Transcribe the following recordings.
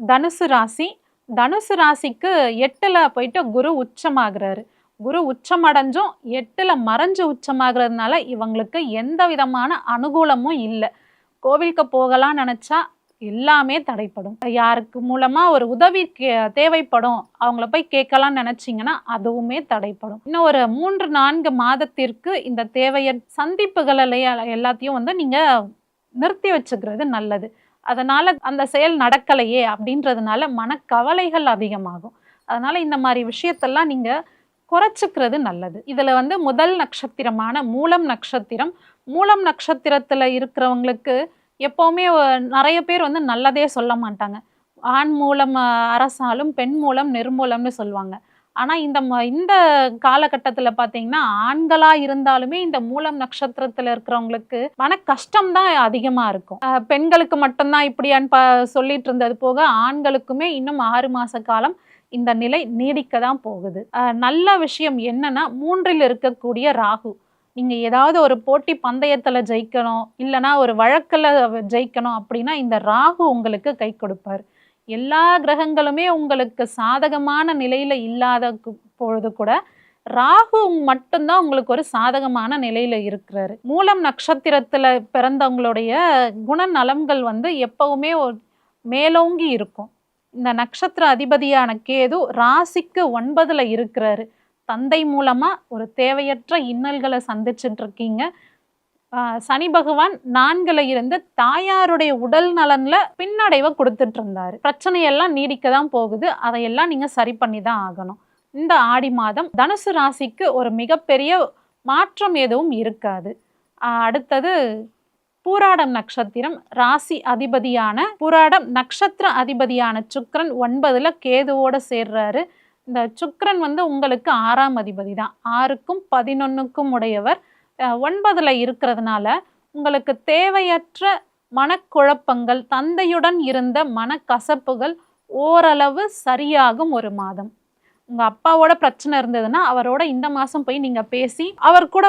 தனுசு ராசி. தனுசு ராசிக்கு 8ல போயிட்டு குரு உச்சமாகுறாரு. குரு உச்சமடைஞ்சும் 8ல மறைஞ்சு உச்சமாகிறதுனால இவங்களுக்கு எந்த விதமான அனுகூலமும் இல்ல. கோவிலுக்கு போகலாம்னு நினைச்சா எல்லாமே தடைப்படும். யாருக்கு மூலமா ஒரு உதவி தேவைப்படும், அவங்கள போய் கேட்கலாம்னு நினைச்சீங்கன்னா அதுவுமே தடைப்படும். இன்னும் ஒரு 3, 4 மாதத்திற்கு இந்த சந்திப்புகள் எல்லாத்தையும் வந்து நீங்க நிறுத்தி வச்சுக்கிறது நல்லது. அதனால அந்த செயல் நடக்கலையே அப்படின்றதுனால மனக்கவலைகள் அதிகமாகும். அதனால இந்த மாதிரி விஷயத்தெல்லாம் நீங்க குறைச்சிக்கிறது நல்லது. இதுல வந்து முதல் நட்சத்திரமான மூலம் நட்சத்திரம். மூலம் நட்சத்திரத்துல இருக்கிறவங்களுக்கு எப்பவுமே நிறைய பேர் வந்து நல்லதே சொல்ல மாட்டாங்க. ஆண் மூலம் அரசாலும் பெண் மூலம் நிர்மூலம்னு சொல்லுவாங்க. ஆனா இந்த காலகட்டத்துல பாத்தீங்கன்னா ஆண்களா இருந்தாலுமே இந்த மூலம் நட்சத்திரத்துல இருக்கிறவங்களுக்கு மன கஷ்டம் தான் அதிகமா இருக்கும். பெண்களுக்கு மட்டும்தான் இப்படியான்னு சொல்லிட்டு இருந்தது போக ஆண்களுக்குமே இன்னும் 6 மாச காலம் இந்த நிலை நீடிக்க தான் போகுது. நல்ல விஷயம் என்னன்னா 3ல் இருக்கக்கூடிய ராகு. நீங்க ஏதாவது ஒரு போட்டி பந்தயத்துல ஜெயிக்கணும், இல்லைன்னா ஒரு வழக்குல ஜெயிக்கணும் அப்படின்னா இந்த ராகு உங்களுக்கு கை கொடுப்பார். எல்லா கிரகங்களுமே உங்களுக்கு சாதகமான நிலையில இல்லாத பொழுது கூட ராகு மட்டும்தான் உங்களுக்கு ஒரு சாதகமான நிலையில இருக்கிறாரு. மூலம் நட்சத்திரத்துல பிறந்தவங்களுடைய குணநலன்கள் வந்து எப்பவுமே மேலோங்கி இருக்கும். இந்த நட்சத்திர அதிபதியான கேது ராசிக்கு 9ல இருக்கிறாரு. தந்தை மூலமா ஒரு தேவையற்ற இன்னல்களை சந்திச்சுட்டு இருக்கீங்க. சனி பகவான் 4ல இருந்து தாயாருடைய உடல் நலன்ல பின்னடைவை கொடுத்துட்டு இருந்தாரு. பிரச்சனையெல்லாம் நீடிக்க தான் போகுது. அதையெல்லாம் நீங்க சரி பண்ணி தான் ஆகணும். இந்த ஆடி மாதம் தனுசு ராசிக்கு ஒரு மிகப்பெரிய மாற்றம் எதுவும் இருக்காது. அடுத்தது பூராடம் நட்சத்திரம். ராசி அதிபதியான பூராடம் நட்சத்திர அதிபதியான சுக்கிரன் 9ல கேதுவோட சேர்றாரு. இந்த சுக்கிரன் வந்து உங்களுக்கு 6ஆம் அதிபதி தான். 6க்கும் 11க்கும் உடையவர். 9ல இருக்கிறதுனால உங்களுக்கு தேவையற்ற மனக்குழப்பங்கள், தந்தையுடன் இருந்த மனக்கசப்புகள் ஓரளவு சரியாகும் ஒரு மாதம். உங்க அப்பாவோட பிரச்சனை இருந்ததுன்னா அவரோட இந்த மாசம் போய் நீங்க பேசி அவர் கூட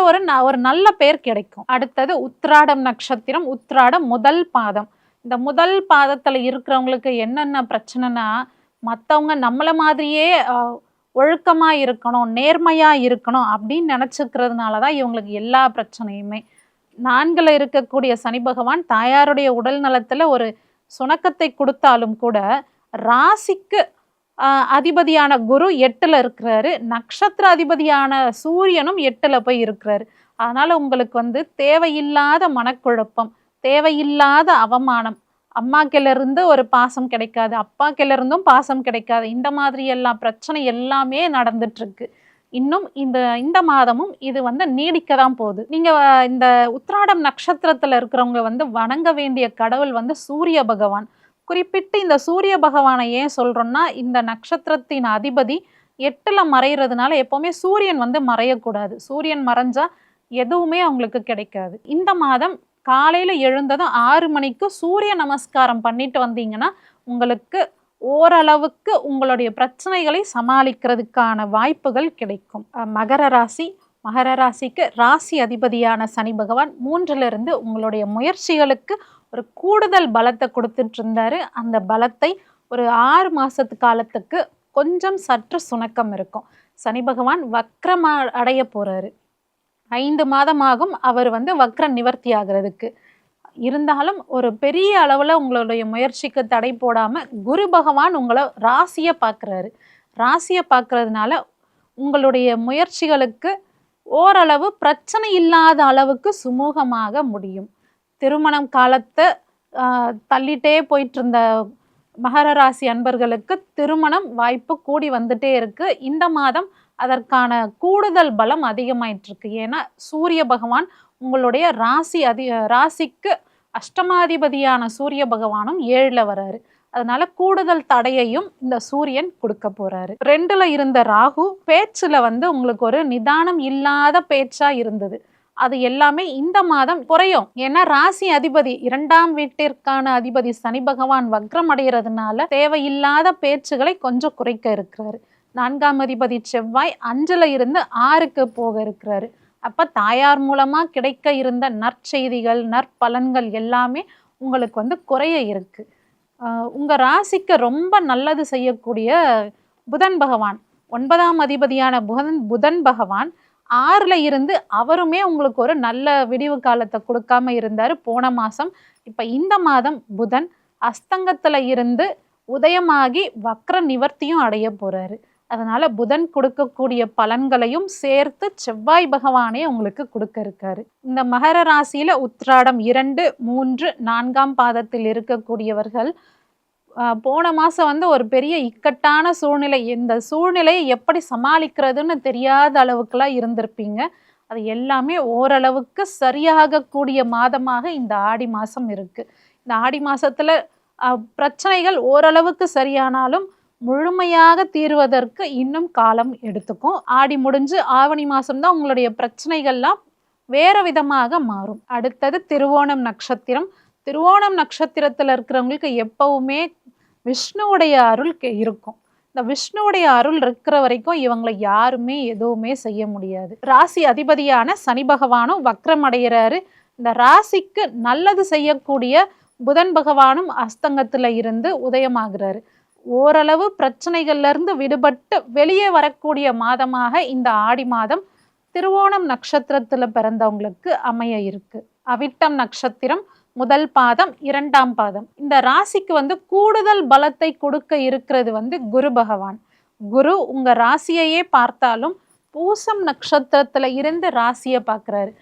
ஒரு நல்ல பேர் கிடைக்கும். அடுத்தது உத்திராடம் நட்சத்திரம். உத்திராடம் முதல் பாதம். இந்த முதல் பாதத்துல இருக்கிறவங்களுக்கு என்னென்ன பிரச்சனைனா, மற்றவங்க நம்மள மாதிரியே ஒழுக்கமா இருக்கணும், நேர்மையா இருக்கணும் அப்படின்னு நினைச்சுக்கிறதுனாலதான் இவங்களுக்கு எல்லா பிரச்சனையுமே. 4ல இருக்கக்கூடிய சனி பகவான் தாயாருடைய உடல் நலத்துல ஒரு சுணக்கத்தை கொடுத்தாலும் கூட ராசிக்கு அதிபதியான குரு 8ல இருக்கிறாரு. நட்சத்திர அதிபதியான சூரியனும் 8ல போய் இருக்கிறாரு. அதனால உங்களுக்கு வந்து தேவையில்லாத மனக்குழப்பம், தேவையில்லாத அவமானம், அம்மாக்கிலிருந்து ஒரு பாசம் கிடைக்காது, அப்பாக்கிலிருந்தும் பாசம் கிடைக்காது, இந்த மாதிரி எல்லாம் பிரச்சனை எல்லாமே நடந்துட்டு இருக்கு. இன்னும் இந்த மாதமும் இது வந்து நீடிக்க தான் போகுது. நீங்க இந்த உத்திராடம் நட்சத்திரத்துல இருக்கிறவங்க வந்து வணங்க வேண்டிய கடவுள் வந்து சூரிய பகவான். குறிப்பிட்டு இந்த சூரிய பகவானை ஏன் சொல்றோம்னா, இந்த நட்சத்திரத்தின் அதிபதி 8ல மறைகிறதுனால எப்பவுமே சூரியன் வந்து மறையக்கூடாது. சூரியன் மறைஞ்சா எதுவுமே அவங்களுக்கு கிடைக்காது. இந்த மாதம் காலையில எழுந்ததும் 6 மணிக்கு சூரிய நமஸ்காரம் பண்ணிட்டு வந்தீங்கன்னா உங்களுக்கு ஓரளவுக்கு உங்களுடைய பிரச்சனைகளை சமாளிக்கிறதுக்கான வாய்ப்புகள் கிடைக்கும். மகர ராசி. மகர ராசிக்கு ராசி அதிபதியான சனி பகவான் 3ல இருந்து உங்களுடைய முயற்சிகளுக்கு ஒரு கூடுதல் பலத்தை கொடுத்துட்டு இருந்தாரு. அந்த பலத்தை ஒரு 6 மாசத்து காலத்துக்கு கொஞ்சம் சற்று சுணக்கம் இருக்கும். சனி பகவான் வக்ரம் அடைய போறாரு. 5 மாதமாகும் அவர் வந்து வக்ர நிவர்த்தி ஆகிறதுக்கு. இருந்தாலும் ஒரு பெரிய அளவுல உங்களுடைய முயற்சிக்கு தடை போடாம குரு பகவான் உங்களை ராசியை பார்க்குறாரு. ராசியை பார்க்கறதுனால உங்களுடைய முயற்சிகளுக்கு ஓரளவு பிரச்சனை இல்லாத அளவுக்கு சுமூகமாக முடியும். திருமணம் காலத்தை தள்ளிட்டே போயிட்டு இருந்த மகர ராசி அன்பர்களுக்கு திருமணம் வாய்ப்பு கூடி வந்துட்டே இருக்கு. இந்த மாதம் அதற்கான கூடுதல் பலம் அதிகமாயிட்டு இருக்கு. ஏன்னா சூரிய பகவான் உங்களுடைய ராசிக்கு அஷ்டமாதிபதியான சூரிய பகவானும் 7ல வராரு. அதனால கூடுதல் தடையையும் இந்த சூரியன் கொடுக்க போறாரு. 2ல இருந்த ராகு பேச்சுல வந்து உங்களுக்கு ஒரு நிதானம் இல்லாத பேச்சா இருந்தது. அது எல்லாமே இந்த மாதம் குறையும். ஏன்னா ராசி அதிபதி 2ஆம் வீட்டிற்கான அதிபதி சனி பகவான் வக்ரம் அடைகிறதுனால தேவையில்லாத பேச்சுகளை கொஞ்சம் குறைக்க இருக்கிறாரு. 4ஆம் அதிபதி செவ்வாய் 5ல இருந்து 6க்கு போக இருக்கிறாரு. அப்ப தாயார் மூலமா கிடைக்க இருந்த நற்செய்திகள், நற்பலன்கள் எல்லாமே உங்களுக்கு வந்து குறைய இருக்கு. உங்க ராசிக்கு ரொம்ப நல்லது செய்யக்கூடிய புதன் பகவான், 9ஆம் அதிபதியான புதன் பகவான் 6ல இருந்து அவருமே உங்களுக்கு ஒரு நல்ல விடிவு காலத்தை கொடுக்காம இருந்தாரு போன மாசம். இப்ப இந்த மாதம் புதன் அஸ்தங்கத்துல இருந்து உதயமாகி வக்ர நிவர்த்தியும் அடைய போறாரு. அதனால புதன் கொடுக்கக்கூடிய பலன்களையும் சேர்த்து செவ்வாய் பகவானே உங்களுக்கு கொடுக்க இருக்காரு. இந்த மகர ராசியில உத்திராடம் 2, 3, 4ஆம் பாதத்தில் இருக்கக்கூடியவர்கள் போன மாசம் வந்து ஒரு பெரிய இக்கட்டான சூழ்நிலை, இந்த சூழ்நிலையை எப்படி சமாளிக்கிறதுன்னு தெரியாத அளவுக்குலாம் இருந்திருப்பீங்க. அது எல்லாமே ஓரளவுக்கு சரியாகக்கூடிய மாதமாக இந்த ஆடி மாசம் இருக்கு. இந்த ஆடி மாசத்துல பிரச்சனைகள் ஓரளவுக்கு சரியானாலும் முழுமையாக தீர்வதற்கு இன்னும் காலம் எடுத்துக்கும். ஆடி முடிஞ்சு ஆவணி மாசம்தான் உங்களுடைய பிரச்சனைகள்லாம் வேற விதமாக மாறும். அடுத்தது திருவோணம் நட்சத்திரம். திருவோணம் நட்சத்திரத்துல இருக்கிறவங்களுக்கு எப்பவுமே விஷ்ணுவுடைய அருள் இருக்கும். இந்த விஷ்ணுவுடைய அருள் இருக்கிற வரைக்கும் இவங்களை யாருமே எதுவுமே செய்ய முடியாது. ராசி அதிபதியான சனி பகவானும் வக்ரம் அடைகிறாரு. இந்த ராசிக்கு நல்லது செய்யக்கூடிய புதன் பகவானும் அஸ்தங்கத்துல இருந்து உதயமாகிறாரு. ஓரளவு பிரச்சனைகள்ல இருந்து விடுபட்டு வெளியே வரக்கூடிய மாதமாக இந்த ஆடி மாதம் திருவோணம் நட்சத்திரத்துல பிறந்தவங்களுக்கு அமைய இருக்கு. அவிட்டம் நட்சத்திரம் முதல் பாதம், 2ஆம் பாதம். இந்த ராசிக்கு வந்து கூடுதல் பலத்தை கொடுக்க இருக்கிறது வந்து குரு பகவான். குரு உங்க ராசியையே பார்த்தாலும் பூசம் நட்சத்திரத்துல இருந்து ராசியை பார்க்கிறாரு.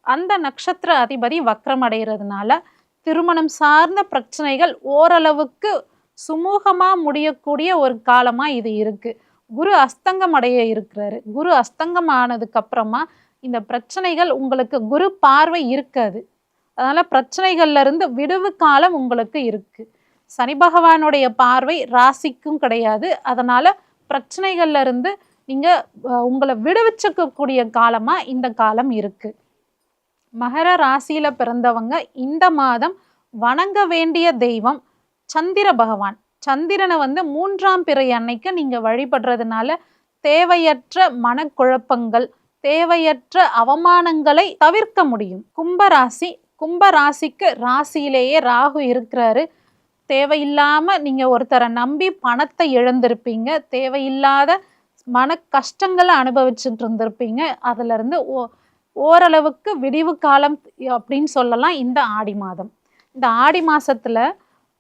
அந்த நட்சத்திர அதிபதி வக்ரம் அடைகிறதுனால திருமணம் சார்ந்த பிரச்சனைகள் ஓரளவுக்கு சுமூகமா முடியக்கூடிய ஒரு காலமா இது இருக்கு. குரு அஸ்தங்கம் அடைய இருக்கிறாரு. குரு அஸ்தங்கம் ஆனதுக்கு அப்புறமா இந்த பிரச்சனைகள் உங்களுக்கு குரு பார்வை இருக்காது. அதனால பிரச்சனைகள்ல இருந்து விடுவு காலம் உங்களுக்கு இருக்கு. சனி பகவானுடைய பார்வை ராசிக்கும் கிடையாது. அதனால பிரச்சனைகள்ல இருந்து நீங்க உங்களை விடுவிச்சுக்கக்கூடிய காலமா இந்த காலம் இருக்கு. மகர ராசியில பிறந்தவங்க இந்த மாதம் வணங்க வேண்டிய தெய்வம் சந்திர பகவான். சந்திரனை வந்து 3ஆம் பிறை அன்னைக்கு நீங்க வழிபடுறதுனால தேவையற்ற மனக்குழப்பங்கள், தேவையற்ற அவமானங்களை தவிர்க்க முடியும். கும்பராசி. கும்பராசிக்கு ராசியிலேயே ராகு இருக்கிறாரு. தேவையில்லாம நீங்க ஒருத்தரை நம்பி பணத்தை இழந்திருப்பீங்க. தேவையில்லாத மன கஷ்டங்களை அனுபவிச்சுட்டு இருந்திருப்பீங்க. அதுல இருந்து ஓரளவுக்கு விடிவு காலம் அப்படின்னு சொல்லலாம் இந்த ஆடி மாதம். இந்த ஆடி மாசத்துல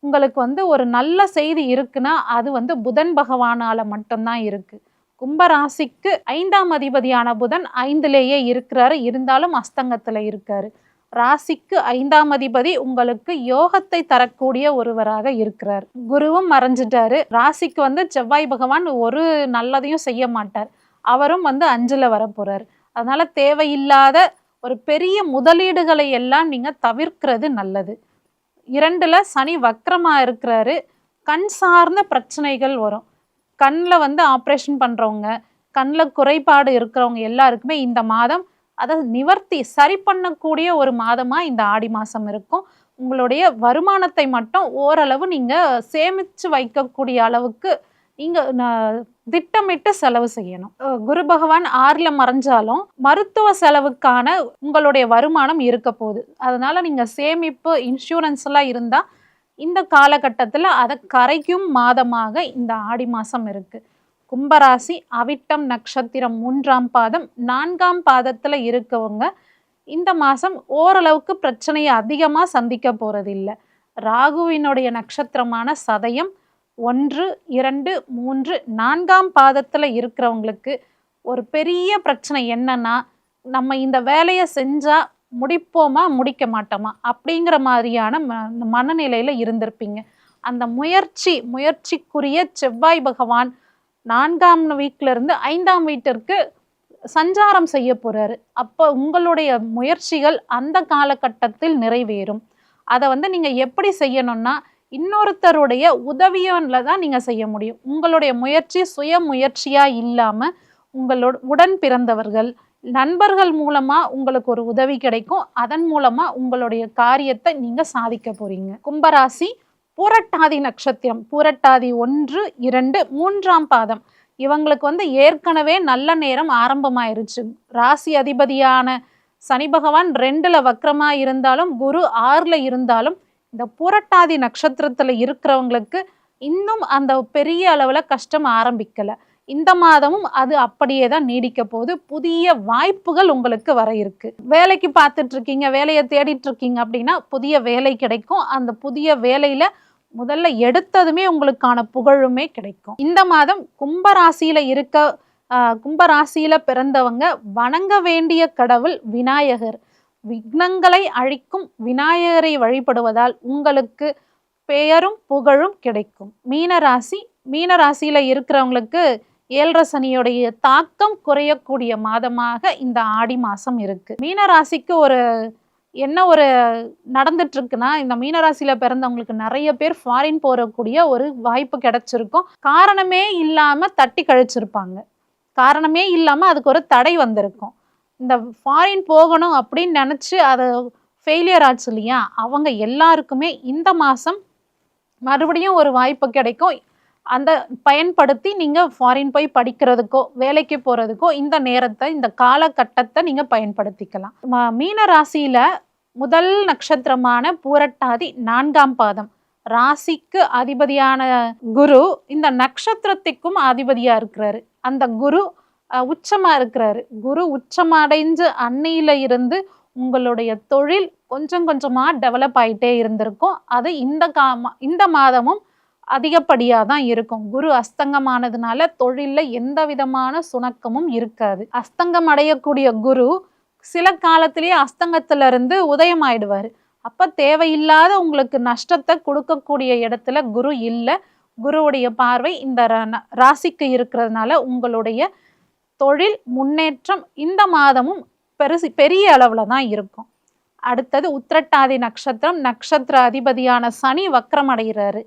உங்களுக்கு வந்து ஒரு நல்ல செய்தி இருக்குன்னா அது வந்து புதன் பகவானால மட்டும்தான் இருக்கு. கும்பராசிக்கு 5ஆம் அதிபதியான புதன் 5லேயே இருக்கிறாரு. இருந்தாலும் அஸ்தங்கத்துல இருக்காரு. ராசிக்கு 5ஆம் அதிபதி உங்களுக்கு யோகத்தை தரக்கூடிய ஒருவராக இருக்கிறார். குருவும் மறைஞ்சிட்டாரு. ராசிக்கு வந்து செவ்வாய் பகவான் ஒரு நல்லதையும் செய்ய மாட்டார். அவரும் வந்து 5ல வர போறாரு. அதனால தேவையில்லாத ஒரு பெரிய முதலீடுகளை எல்லாம் நீங்க தவிர்க்கிறது நல்லது. 2ல சனி வக்ரமா இருக்கிறாரு. கண் சார்ந்த பிரச்சனைகள் வரும். கண்ணில் வந்து ஆப்ரேஷன் பண்றவங்க, கண்ணில் குறைபாடு இருக்கிறவங்க எல்லாருக்குமே இந்த மாதம் அதை நிவர்த்தி சரி பண்ணக்கூடிய ஒரு மாதமா இந்த ஆடி மாசம் இருக்கும். உங்களுடைய வருமானத்தை மட்டும் ஓரளவு நீங்க சேமிச்சு வைக்கக்கூடிய அளவுக்கு நீங்க திட்டமிட்டு செலவு செய்யணும். குரு பகவான் 6ல மறைஞ்சாலும் மருத்துவ செலவுக்கான உங்களுடைய வருமானம் இருக்க போகுது. அதனால நீங்க சேமிப்பு, இன்சூரன்ஸ் எல்லாம் இருந்தா இந்த காலகட்டத்துல அதை கரைக்கும் மாதமாக இந்த ஆடி மாசம் இருக்கு. கும்பராசி அவிட்டம் நட்சத்திரம் 3ஆம் பாதம் 4ஆம் பாதத்துல இருக்கவங்க இந்த மாசம் ஓரளவுக்கு பிரச்சனையை அதிகமா சந்திக்க போறது இல்லை. ராகுவினுடைய நட்சத்திரமான சதயம் 1, 2, 3, 4ஆம் பாதத்துல இருக்கிறவங்களுக்கு ஒரு பெரிய பிரச்சனை என்னன்னா, நம்ம இந்த வேலையை செஞ்சா முடிப்போமா முடிக்க மாட்டோமா அப்படிங்கிற மாதிரியான மனநிலையில இருந்திருப்பீங்க. அந்த முயற்சிக்குரிய செவ்வாய் பகவான் 4ஆம் வீட்டுல இருந்து 5ஆம் வீட்டிற்கு சஞ்சாரம் செய்ய போறாரு. அப்போ உங்களுடைய முயற்சிகள் அந்த காலகட்டத்தில் நிறைவேறும். அதை வந்து நீங்க எப்படி செய்யணும்னா, இன்னொருத்தருடைய உதவியால தான் நீங்க செய்ய முடியும். உங்களுடைய முயற்சி சுய முயற்சியா இல்லாம உங்களோட உடன் பிறந்தவர்கள், நண்பர்கள் மூலமா உங்களுக்கு ஒரு உதவி கிடைக்கும். அதன் மூலமா உங்களுடைய காரியத்தை நீங்க சாதிக்க போறீங்க. கும்பராசி பூரட்டாதி நட்சத்திரம், பூரட்டாதி 1, 2, 3ஆம் பாதம். இவங்களுக்கு வந்து ஏற்கனவே நல்ல நேரம் ஆரம்பமாயிருச்சு. ராசி அதிபதியான சனி பகவான் 2ல வக்ரமா இருந்தாலும், குரு 6ல இருந்தாலும் இந்த பூரட்டாதி நட்சத்திரத்துல இருக்கிறவங்களுக்கு இன்னும் அந்த பெரிய அளவுல கஷ்டம் ஆரம்பிக்கல. இந்த மாதமும் அது அப்படியே தான் நீடிக்க போகுது. புதிய வாய்ப்புகள் உங்களுக்கு வர இருக்கு. வேலைக்கு பார்த்துட்டு இருக்கீங்க, வேலையை தேடிட்டு இருக்கீங்க அப்படின்னா புதிய வேலை கிடைக்கும். அந்த புதிய வேலையில முதல்ல எடுத்ததுமே உங்களுக்கான புகழுமே கிடைக்கும். இந்த மாதம் கும்பராசியில பிறந்தவங்க வணங்க வேண்டிய கடவுள் விநாயகர். விக்னங்களை அழிக்கும் விநாயகரை வழிபடுவதால் உங்களுக்கு பெயரும் புகழும் கிடைக்கும். மீனராசியில இருக்கிறவங்களுக்கு 7 சனியுடைய தாக்கம் குறையக்கூடிய மாதமாக இந்த ஆடி மாசம் இருக்கு. மீனராசிக்கு ஒரு நடந்துட்டு இருக்குன்னா, இந்த மீனராசியில பிறந்தவங்களுக்கு நிறைய பேர் ஃபாரின் போறக்கூடிய ஒரு வாய்ப்பு கிடைச்சிருக்கும். காரணமே இல்லாம தட்டி கழிச்சிருப்பாங்க. காரணமே இல்லாம அதுக்கு ஒரு தடை வந்திருக்கும். இந்த ஃபாரின் போகணும் அப்படின்னு நினைச்சு அது ஃபெயிலியர் ஆச்சு இல்லையா, அவங்க எல்லாருக்குமே இந்த மாசம் மறுபடியும் ஒரு வாய்ப்பு கிடைக்கும். அந்த பயன்படுத்தி நீங்க ஃபாரின் போய் படிக்கிறதுக்கோ வேலைக்கு போறதுக்கோ இந்த நேரத்தை, இந்த காலகட்டத்தை நீங்க பயன்படுத்திக்கலாம். மீன ராசியில முதல் நட்சத்திரமான பூரட்டாதி 4ஆம் பாதம், ராசிக்கு அதிபதியான குரு இந்த நட்சத்திரத்துக்கும் அதிபதியா இருக்கிறாரு. அந்த குரு உச்சமா இருக்கிறாரு. குரு உச்சமடைஞ்சு அன்னையில இருந்து உங்களுடைய தொழில் கொஞ்சம் கொஞ்சமா டெவலப் ஆயிட்டே இருந்திருக்கும். அது இந்த மாதமும் அதிகப்படியாக தான் இருக்கும். குரு அஸ்தங்கமானதுனால தொழில்ல எந்த விதமான சுணக்கமும் இருக்காது. அஸ்தங்கம் அடையக்கூடிய குரு சில காலத்திலேயே அஸ்தங்கத்துல இருந்து உதயம் ஆயிடுவாரு. அப்ப தேவையில்லாத உங்களுக்கு நஷ்டத்தை கொடுக்கக்கூடிய இடத்துல குரு இல்லை. குருவுடைய பார்வை இந்த ராசிக்கு இருக்கிறதுனால உங்களுடைய தொழில் முன்னேற்றம் இந்த மாதமும் பெரிய அளவுல தான் இருக்கும். அடுத்தது உத்திரட்டாதி நட்சத்திரம். நட்சத்திர அதிபதியான சனி வக்ரம் அடைகிறாரு.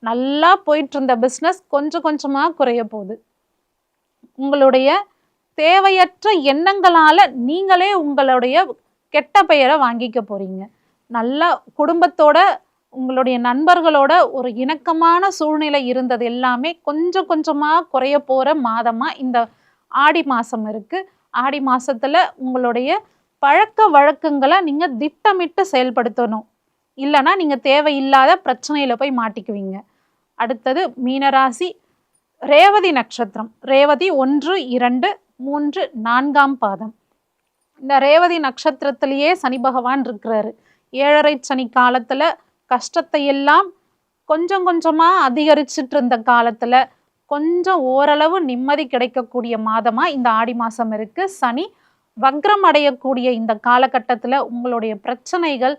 நல்லா போயிட்டு இருந்த பிஸ்னஸ் கொஞ்சம் கொஞ்சமா குறைய போகுது. உங்களுடைய தேவையற்ற எண்ணங்களால நீங்களே உங்களுடைய கெட்ட பெயரை வாங்கிக்க போறீங்க. நல்லா குடும்பத்தோட உங்களுடைய நண்பர்களோட ஒரு இணக்கமான சூழ்நிலை இருந்தது எல்லாமே கொஞ்சம் கொஞ்சமா குறைய போற மாதமா இந்த ஆடி மாசம் இருக்கு. ஆடி மாசத்துல உங்களுடைய பழக்க வழக்கங்களை நீங்க திட்டமிட்டு செயல்படுத்தணும். இல்லைன்னா நீங்க தேவையில்லாத பிரச்சனையில போய் மாட்டிக்குவீங்க. அடுத்தது மீனராசி ரேவதி நட்சத்திரம். ரேவதி 1, 2, 3, 4ஆம் பாதம். இந்த ரேவதி நட்சத்திரத்திலேயே சனி பகவான் இருக்கிறாரு. 7.5 சனி காலத்துல கஷ்டத்தை எல்லாம் கொஞ்சம் கொஞ்சமா அதிகரிச்சுட்டு இருந்த காலத்துல கொஞ்சம் ஓரளவு நிம்மதி கிடைக்கக்கூடிய மாதமா இந்த ஆடி மாசம் இருக்கு. சனி வக்ரம் அடையக்கூடிய இந்த காலகட்டத்துல உங்களுடைய பிரச்சனைகள்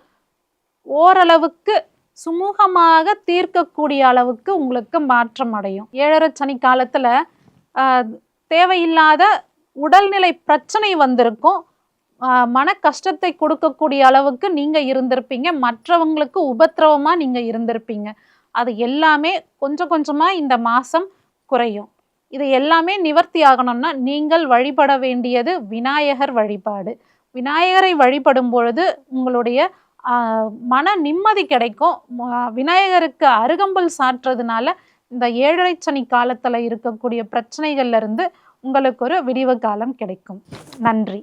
ஓரளவுக்கு சுமூகமாக தீர்க்கக்கூடிய அளவுக்கு உங்களுக்கு மாற்றம் அடையும். 7.5 சனி காலத்துல தேவையில்லாத உடல்நிலை பிரச்சனை வந்திருக்கும். மன கஷ்டத்தை கொடுக்கக்கூடிய அளவுக்கு நீங்க இருந்திருப்பீங்க. மற்றவங்களுக்கு உபத்திரவமா நீங்க இருந்திருப்பீங்க. அது எல்லாமே கொஞ்சம் கொஞ்சமா இந்த மாசம் குறையும். இது எல்லாமே நிவர்த்தி ஆகணும்னா நீங்கள் வழிபட வேண்டியது விநாயகர் வழிபாடு. விநாயகரை வழிபடும் பொழுது உங்களுடைய மன நிம்மதி கிடைக்கும். விநாயகருக்கு அருகம்புல் சாற்றுறதுனால இந்த 7.5 சனி காலத்துல இருக்கக்கூடிய பிரச்சனைகள்ல இருந்து உங்களுக்கு ஒரு விடிவு காலம் கிடைக்கும். நன்றி.